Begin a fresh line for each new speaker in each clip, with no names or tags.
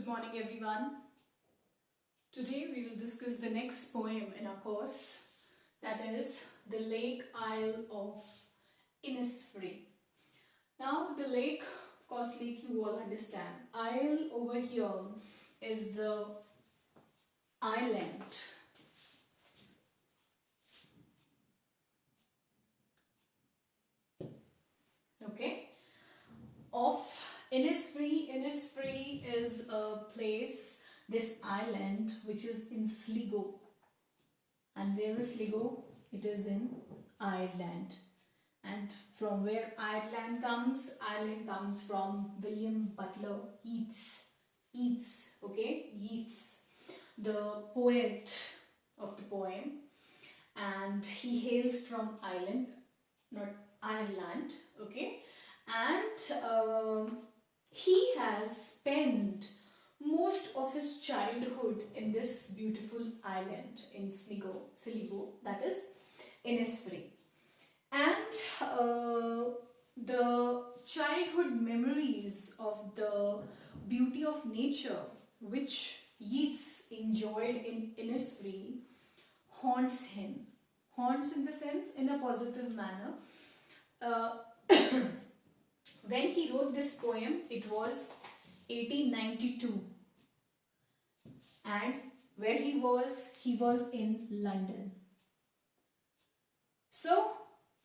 morning everyone. Today we will discuss the next poem in our course, that is the Lake Isle of Innisfree. Now the lake, of course lake you all understand. Isle over here is the island. Okay, of Innisfree. Innisfree is a place, this island, which is in Sligo. And where is Sligo? It is in Ireland. And from where Ireland comes from William Butler Yeats, okay? Yeats, the poet of the poem. And he hails from Ireland, not Ireland, okay? And he has spent most of his childhood in this beautiful island in Sligo, that is Innisfree. And the childhood memories of the beauty of nature which Yeats enjoyed in Innisfree haunts him. Haunts in the sense, in a positive manner. When he wrote this poem, it was 1892. And where he was in London. So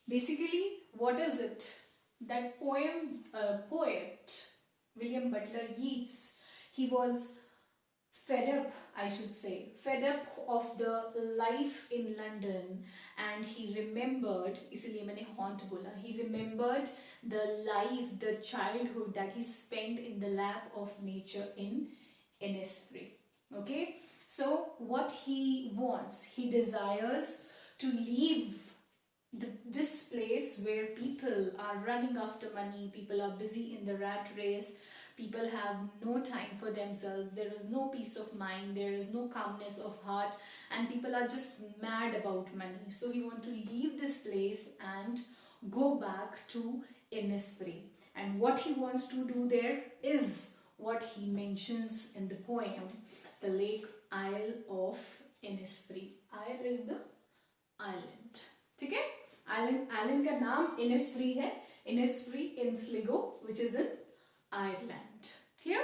basically, what is it? That poet William Butler Yeats, he was fed up, I should say, fed up of the life in London, and he remembered, इसलिए मैंने haunt बोला, he remembered the life, the childhood that he spent in the lap of nature in Innisfree. Okay, so what he wants, he desires to leave this place where people are running after money, people are busy in the rat race, people have no time for themselves, there is no peace of mind, there is no calmness of heart, and people are just mad about money. So he wants to leave this place and go back to Innisfree. And what he wants to do there is what he mentions in the poem, the Lake Isle of Innisfree. Isle is the island. ठीक है? Island का नाम Innisfree है. Innisfree in Sligo, which is in Ireland. Clear?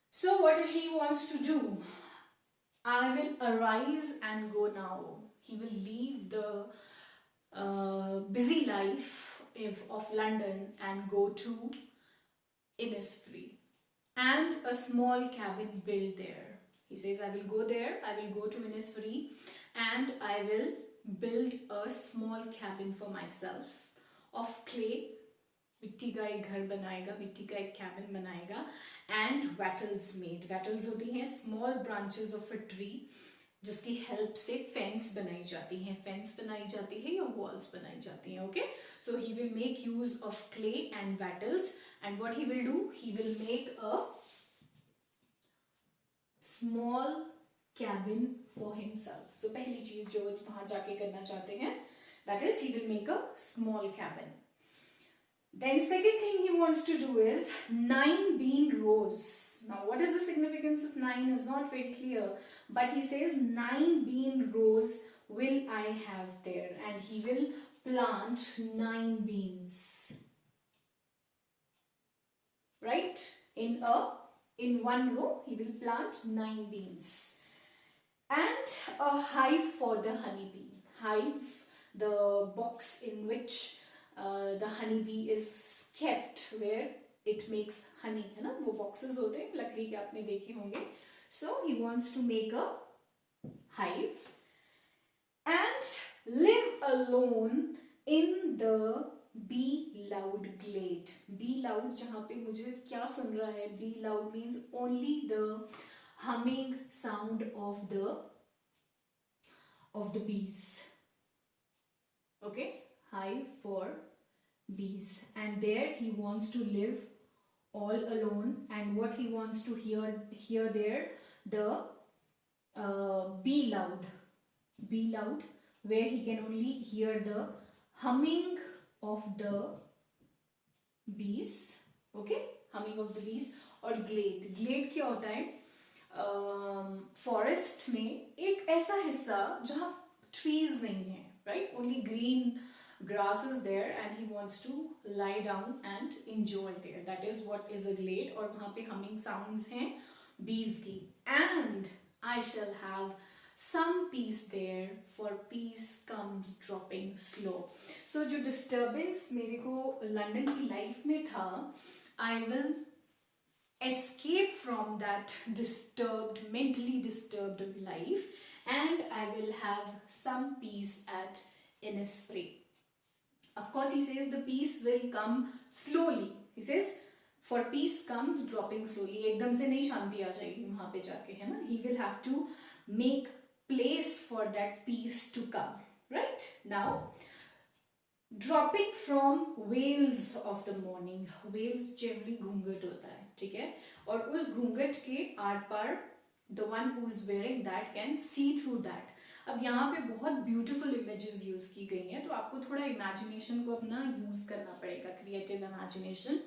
So what he wants to do? I will arise and go now. He will leave the busy life of London and go to Innisfree. And a small cabin built there. He says, I will go there, I will go to Innisfree, and I will build a small cabin for myself of clay. मिट्टी का एक घर बनाएगा, मिट्टी का एक cabin बनाएगा, and wattles made. Wattles होती हैं small branches of a tree जिसकी help से fence बनाई जाती है, fence बनाई जाती है या walls बनाई जाती हैं. Okay, so he will make use of clay and wattles, and what he will do, he will make a small cabin for himself. So पहली चीज जो वहाँ जाके करना चाहते हैं, that is he will make a small cabin. Then second thing he wants to do is 9 bean rows. Now what is the significance of 9 is not very clear, but he says 9 bean rows will I have there, and he will plant 9 beans. Right? In one row he will plant 9 beans. And a hive for the honeybee. Hive, the box in which the honeybee is kept, where it makes honey, है ना? वो boxes होते हैं लकड़ी के, आपने देखे होंगे. So he wants to make a hive and live alone in the Be Loud glade. Be Loud, जहाँ पे मुझे क्या सुन रहा है? Be Loud means only the humming sound of the bees. Okay, hive for bees, and there he wants to live all alone. And what he wants to hear there, the Be Loud, where he can only hear the humming of the bees. Okay, humming of the bees, और Glade क्या होता है, forest में एक ऐसा हिस्सा जहाँ trees नहीं है, right, only green grass is there and he wants to lie down and enjoy there. That is what is a glade. और वहाँ पे humming sounds हैं bees की. And I shall have some peace there, for peace comes dropping slow. So जो disturbance मेरे को London की life में था, I will escape from that disturbed, mentally disturbed life, and I will have some peace at Innisfree. Of course, he says the peace will come slowly. He says, for peace comes dropping slowly. एकदम से नहीं शांति आ जाएगी वहाँ पे जाके, है ना? He will have to make place for that peace to come. Right? Now, dropping from wales of the morning. Wales generally घूंघट होता है, ठीक है? और उस घूंघट के आर पार the one who is wearing that can see through that. अब यहाँ पे बहुत ब्यूटीफुल इमेजेस यूज की गई हैं, तो आपको थोड़ा इमेजिनेशन को अपना यूज करना पड़ेगा, creative imagination,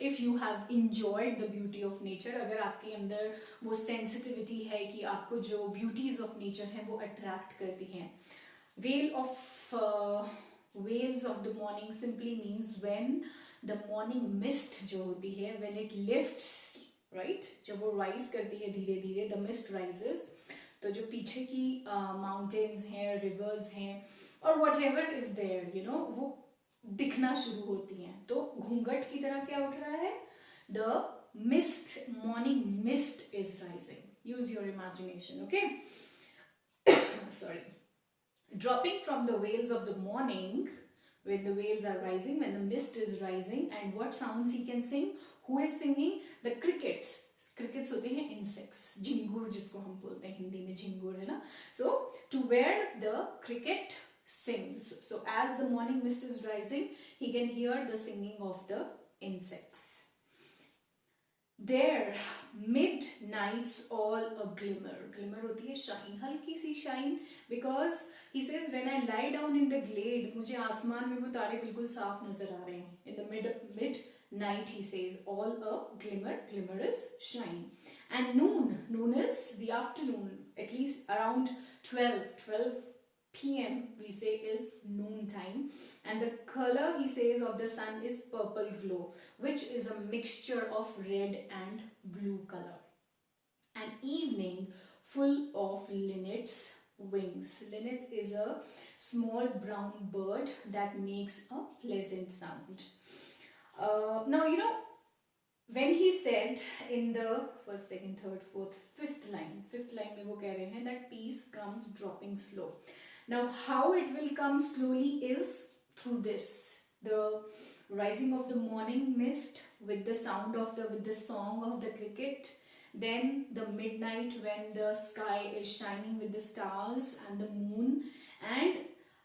if you have enjoyed the beauty of nature. अगर आपके अंदर वो सेंसिटिविटी है कि आपको जो ब्यूटीज ऑफ नेचर हैं वो अट्रैक्ट करती हैं. Wells of the morning simply means when the morning mist जो होती है, व्हेन इट लिफ्ट्स, राइट, जब वो राइज करती है धीरे धीरे, द मिस्ट राइजेस, तो जो पीछे की माउंटेन्स हैं, रिवर्स हैं, और whatever is there, you know, वो दिखना शुरू होती हैं. तो घूंघट की तरह क्या उठ रहा है? The mist, morning mist is rising. Use your imagination, okay? Sorry. Dropping from the veils of the morning, when the veils are rising, when the mist is rising, and what sounds he can sing? Who is singing? The crickets. Crickets होते हैं insects, झिंगुर जिसको हम बोलते हैं हिंदी में, झिंगुर, है ना? So to where the cricket sings. So as the morning mist is rising, he can hear the singing of the insects. There, midnight's all a glimmer. Glimmer होती है शाइन, हल्की सी shine, because he says when I lie down in the glade, मुझे आसमान में वो तारे बिल्कुल साफ नजर आ रहे हैं. In the midnight, he says, all a glimmer. Glimmer is shine. And noon is the afternoon, at least around 12 p.m. we say is noon time, and the color, he says, of the sun is purple glow, which is a mixture of red and blue color. And evening full of linnets wings. Linnets is a small brown bird that makes a pleasant sound. Now, you know, when he said in the first, second, third, fourth, fifth line में वो कह रहे हैं that peace comes dropping slow. Now, how it will come slowly is through this, the rising of the morning mist with the sound of with the song of the cricket, then the midnight when the sky is shining with the stars and the moon, and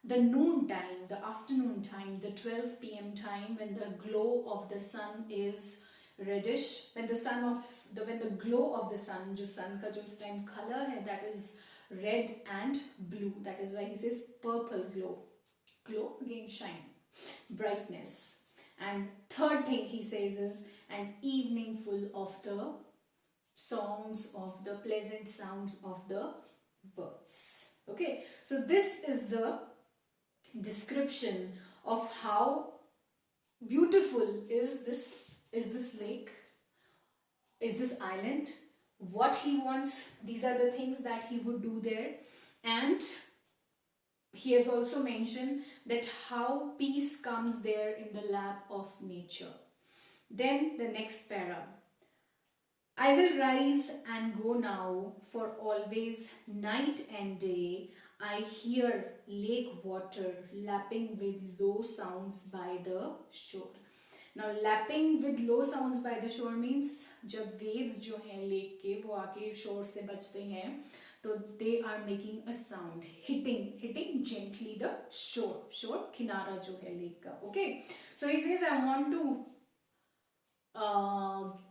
the noon time, the afternoon time, the 12 p.m. time when the glow of the sun is reddish, when the glow of the sun, जो sun का जो इस time color है, that is red and blue. That is why he says purple glow. Glow again, shine, brightness. And third thing he says is an evening full of the songs of the pleasant sounds of the birds. Okay, so this is the description of how beautiful is this lake, is this island, what he wants. These are the things that he would do there, and he has also mentioned that how peace comes there in the lap of nature. Then the next para, I will rise and go now, for always night and day I hear lake water lapping with low sounds by the shore. Now, lapping with low sounds by the shore means जब waves जो हैं lake के वो आके shore से बजते हैं, तो they are making a sound, hitting gently the shore, किनारा जो है lake का. Okay, so he says I want to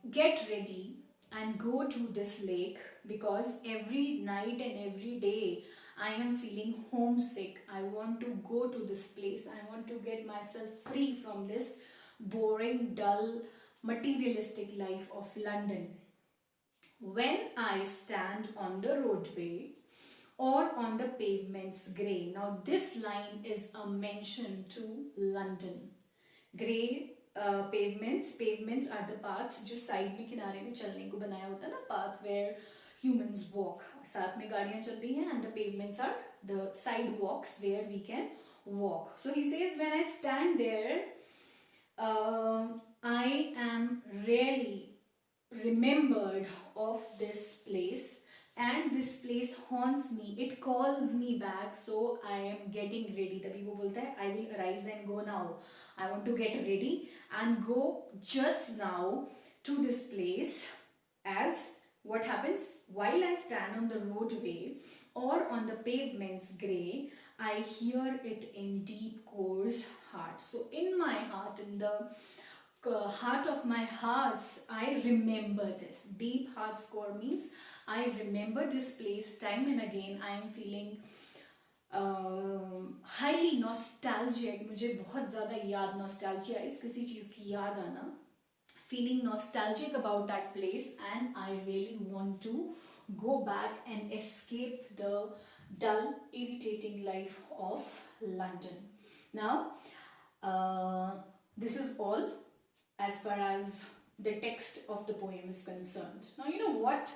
get ready and go to this lake, because every night and every day I am feeling homesick. I want to go to this place. I want to get myself free from this boring, dull, materialistic life of London. When I stand on the roadway or on the pavement's grey. Now this line is a mention to London. Grey pavements are the paths जो side में किनारे में चलने को बनाया होता है ना, path where humans walk. साथ में गाड़ियाँ चलती हैं, and the pavements are the sidewalks where we can walk. So he says, when I stand there, I am really remembered of this place, and this place haunts me, it calls me back, so I am getting ready. तभी वो बोलता है I will arise and go now. I want to get ready and go just now to this place. As what happens while I stand on the roadway or on the pavement's grey, I hear it in deep course heart. So in my heart, in the heart of my hearts, I remember this. Deep heart score means I remember this place time and again. I am feeling highly nostalgic. मुझे बहुत ज़्यादा याद, nostalgia is किसी चीज़ की याद आना. Feeling nostalgic about that place, and I really want to go back and escape the dull, irritating life of London. Now, this is all as far as the text of the poem is concerned. Now, you know what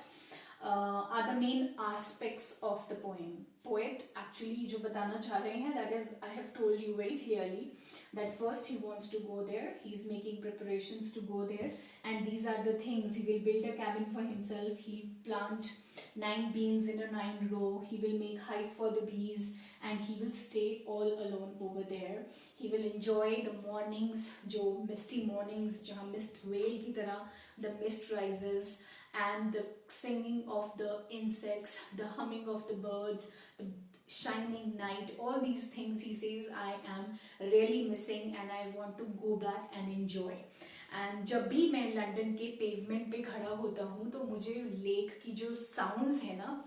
are the main aspects of the poem? Poet actually जो बताना चाह रहे हैं, that is, I have told you very clearly that first he wants to go there, he's making preparations to go there, and these are the things. He will build a cabin for himself, he'll plant 9 beans in a 9 row, he will make hive for the bees, and he will stay all alone over there. He will enjoy the mornings, जो misty mornings, जहाँ mist whale की तरह the mist rises, and the singing of the insects, the humming of the birds, the shining night, all these things he says I am really missing and I want to go back and enjoy. And जब भी मैं London के pavement पे खड़ा होता हूँ तो मुझे लेक की जो साउंड्स है ना,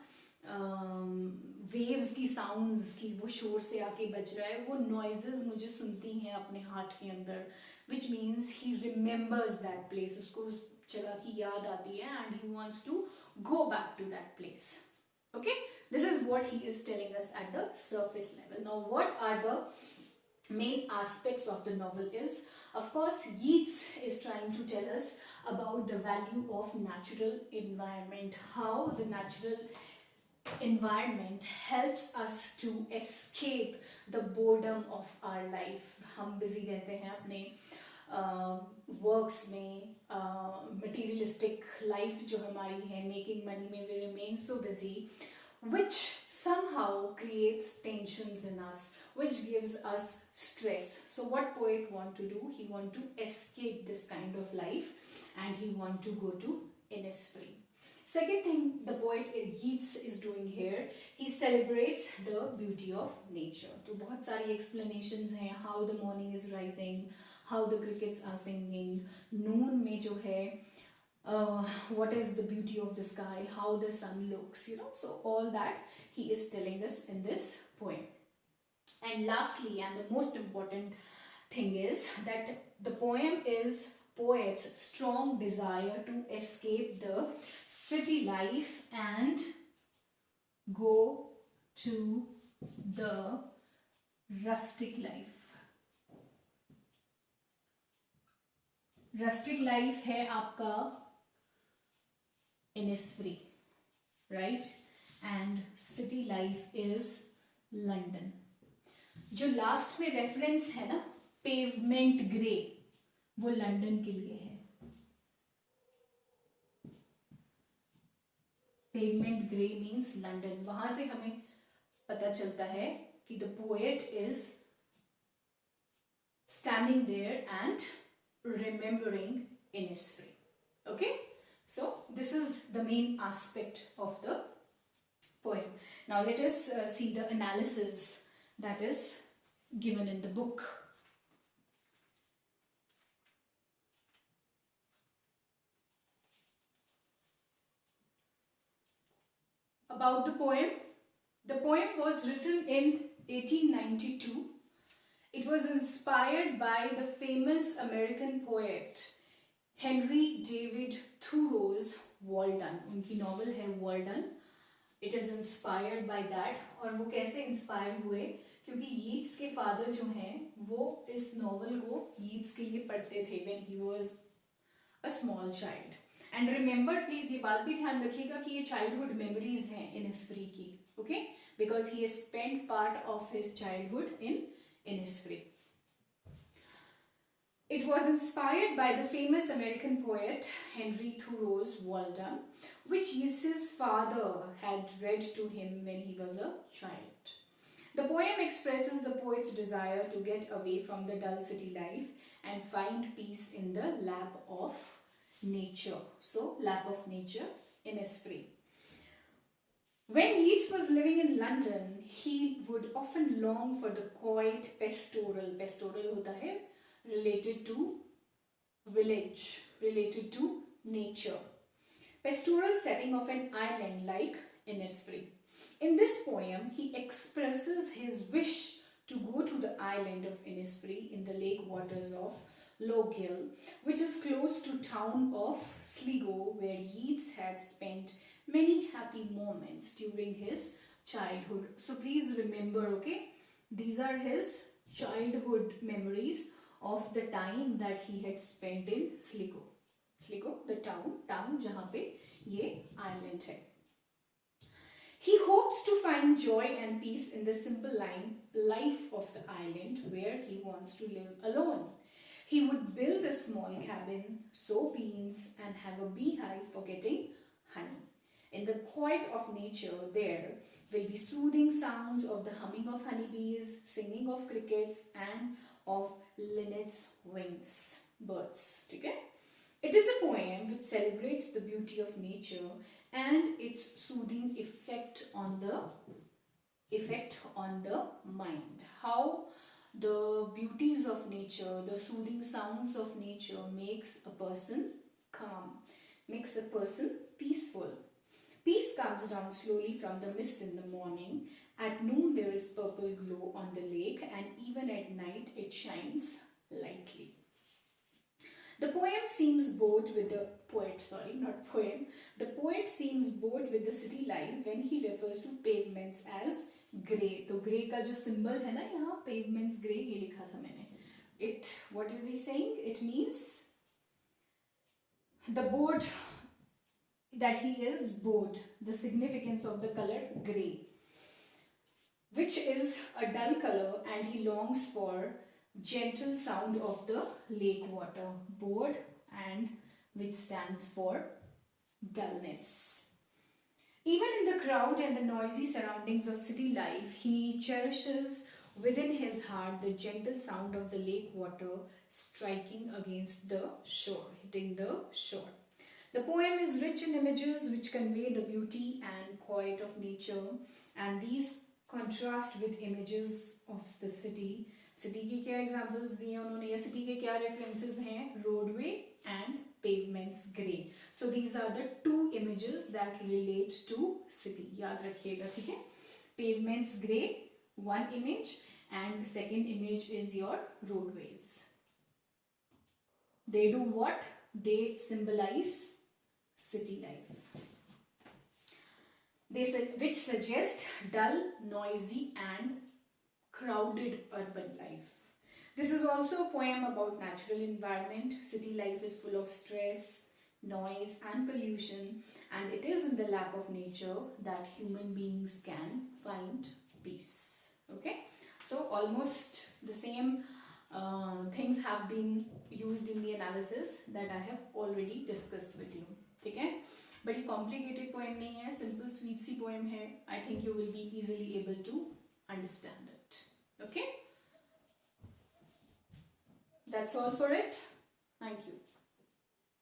वेव्स की साउंड्स की वो शोर से आके बज रहा है, वो नॉइजेस मुझे सुनती हैं अपने हार्ट के अंदर, which means he remembers that place. उसको उस जगह की याद आती है and he wants to go back to that place. Okay, this is what he is telling us at the surface level. Now, what are the main aspects of the novel is, of course, Yeats is trying to tell us about the value of natural environment, how the natural environment helps us to escape the boredom of our life. हम busy रहते हैं अपने works में, materialistic life जो हमारी है, making money में we remain so busy, which somehow creates tensions in us, which gives us stress. So what poet want to do? He want to escape this kind of life and he want to go to Innisfree. Second thing the poet Yeats is doing here, he celebrates the beauty of nature. तो बहुत सारी explanations हैं, how the morning is rising, how the crickets are singing, noon में जो है, what is the beauty of the sky, how the sun looks, you know, so all that he is telling us in this poem. And lastly, and the most important thing is that the poem is poet's strong desire to escape the city life and go to the rustic life. Rustic life है आपका Innisfree, right? And city life is London. जो last में reference है ना, pavement grey, वो London के लिए है. Pavement grey means London. वहां से हमें पता चलता है कि the poet is standing there and remembering Innisfree. Okay, so this is the main aspect of the poem. Now let us see the analysis that is given in the book. About the poem was written in 1892. It was inspired by the famous American poet Henry David Thoreau's Walden, उनकी novel है Walden. It is inspired by that. और वो कैसे inspire हुए? क्योंकि Yeats के father जो हैं वो इस नॉवल को यीट्स के लिए पढ़ते थे when he was a small child. And remember please ये बात भी ध्यान रखिएगा कि ये चाइल्डहुड मेमोरीज हैं इनिसफ्री की. Okay, because he spent part of his childhood in Innisfree. It was inspired by the famous American poet Henry Thoreau's Walden, which Yeats's father had read to him when he was a child. The poem expresses the poet's desire to get away from the dull city life and find peace in the lap of nature. So, lap of nature, Innisfree. When Yeats was living in London, he would often long for the quiet pastoral hota hai, related to village, related to nature, pastoral setting of an island like Innisfree. In this poem, he expresses his wish to go to the island of Innisfree in the lake waters of Loch Gill, which is close to town of Sligo, where Yeats had spent many happy moments during his childhood. So please remember, okay, these are his childhood memories of the time that he had spent in Sligo. Sligo, the town जहाँ पे ये island है. He hopes to find joy and peace in the simple life of the island where he wants to live alone. He would build a small cabin, sow beans, and have a beehive for getting honey. In the quiet of nature, there will be soothing sounds of the humming of honeybees, singing of crickets, and of linnets' wings, birds. Okay? It is a poem which celebrates the beauty of nature and its soothing effect on the mind. How the beauties of nature, the soothing sounds of nature makes a person calm, makes a person peaceful. Peace comes down slowly from the mist in the morning. At noon there is purple glow on the lake, and even at night it shines lightly. The poem seems bored with the poet, The poet seems bored with the city life when he refers to pavements as grey. तो grey का जो symbol है ना यहाँ, pavements grey, ये लिखा था मैंने. What is he saying? It means the bored, that he is bored, the significance of the color grey, which is a dull color, and he longs for gentle sound of the lake water. Bored, and which stands for dullness. Even in the crowd and the noisy surroundings of city life, he cherishes within his heart the gentle sound of the lake water striking against the shore, hitting the shore. The poem is rich in images which convey the beauty and quiet of nature, and these contrast with images of the city. City के क्या examples दिए उन्होंने, या city के क्या references हैं? Roadway and pavements grey. So these are the two images that relate to city. याद रखिएगा, ठीक है? Pavements grey, one image, and second image is your roadways. They do what? They symbolize city life. Which suggest dull, noisy, and crowded urban life. This is also a poem about natural environment. City life is full of stress, noise, and pollution, and it is in the lap of nature that human beings can find peace. Okay, so almost the same things have been used in the analysis that I have already discussed with you. ठीक है, बड़ी complicated poem नहीं है, simple sweet सी poem है. I think you will be easily able to understand it. Okay, that's all for it. Thank you.